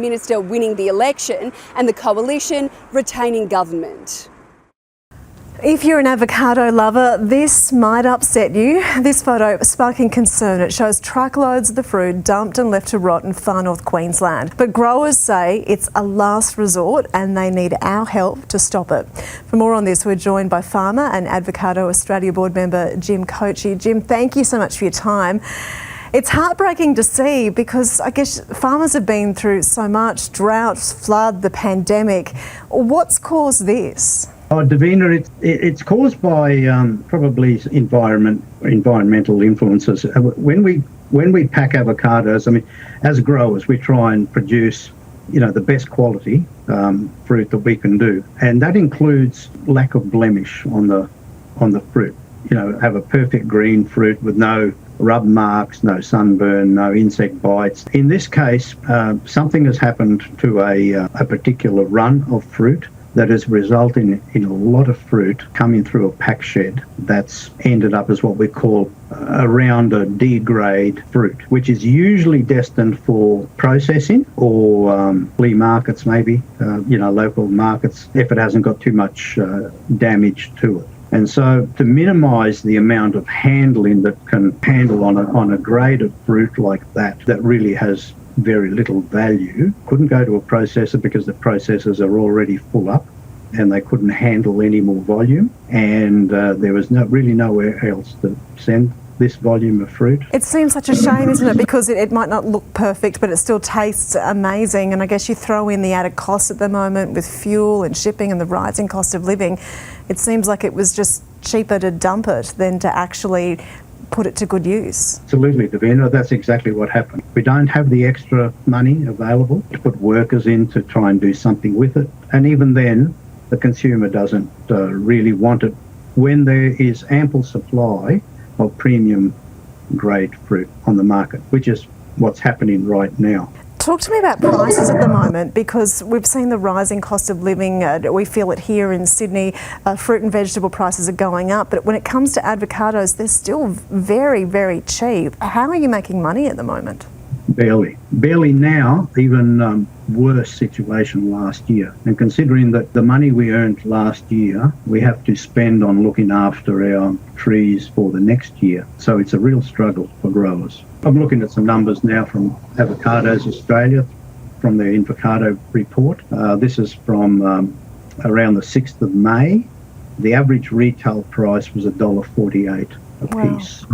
Minister winning the election and the coalition retaining government. If you're an avocado lover, this might upset you. This photo sparking concern. It shows truckloads of the fruit dumped and left to rot in far north Queensland. But growers say it's a last resort and they need our help to stop it. For more on this, we're joined by farmer and Avocado Australia board member Jim Kochi. Jim, thank you so much for your time. It's heartbreaking to see because I guess farmers have been through so much: droughts, flood, the pandemic. What's caused this? Oh, Davina, it's caused by probably environmental influences. When we pack avocados, I mean, as growers, we try and produce, the best quality fruit that we can do, and that includes lack of blemish on the fruit. Have a perfect green fruit with no rub marks, no sunburn, no insect bites. In this case, something has happened to a particular run of fruit that has resulted in a lot of fruit coming through a pack shed that's ended up as what we call around a D grade fruit, which is usually destined for processing or flea markets, maybe, local markets, if it hasn't got too much damage to it. And so to minimise the amount of handling that can handle on a grade of fruit like that really has very little value, couldn't go to a processor because the processors are already full up and they couldn't handle any more volume, and there was really nowhere else to send this volume of fruit. It seems such a shame, isn't it? Because it might not look perfect, but it still tastes amazing. And I guess you throw in the added costs at the moment with fuel and shipping and the rising cost of living. It seems like it was just cheaper to dump it than to actually put it to good use. Absolutely, Davina. That's exactly what happened. We don't have the extra money available to put workers in to try and do something with it. And even then, the consumer doesn't really want it when there is ample supply of premium grade fruit on the market, which is what's happening right now. Talk to me about prices at the moment, because we've seen the rising cost of living. We feel it here in Sydney. Fruit and vegetable prices are going up, but when it comes to avocados, they're still very, very cheap. How are you making money at the moment? Barely now, even worse situation last year. And considering that the money we earned last year, we have to spend on looking after our trees for the next year. So it's a real struggle for growers. I'm looking at some numbers now from Avocados Australia, from their Avocado report. This is from around the 6th of May. The average retail price was $1.48 a piece.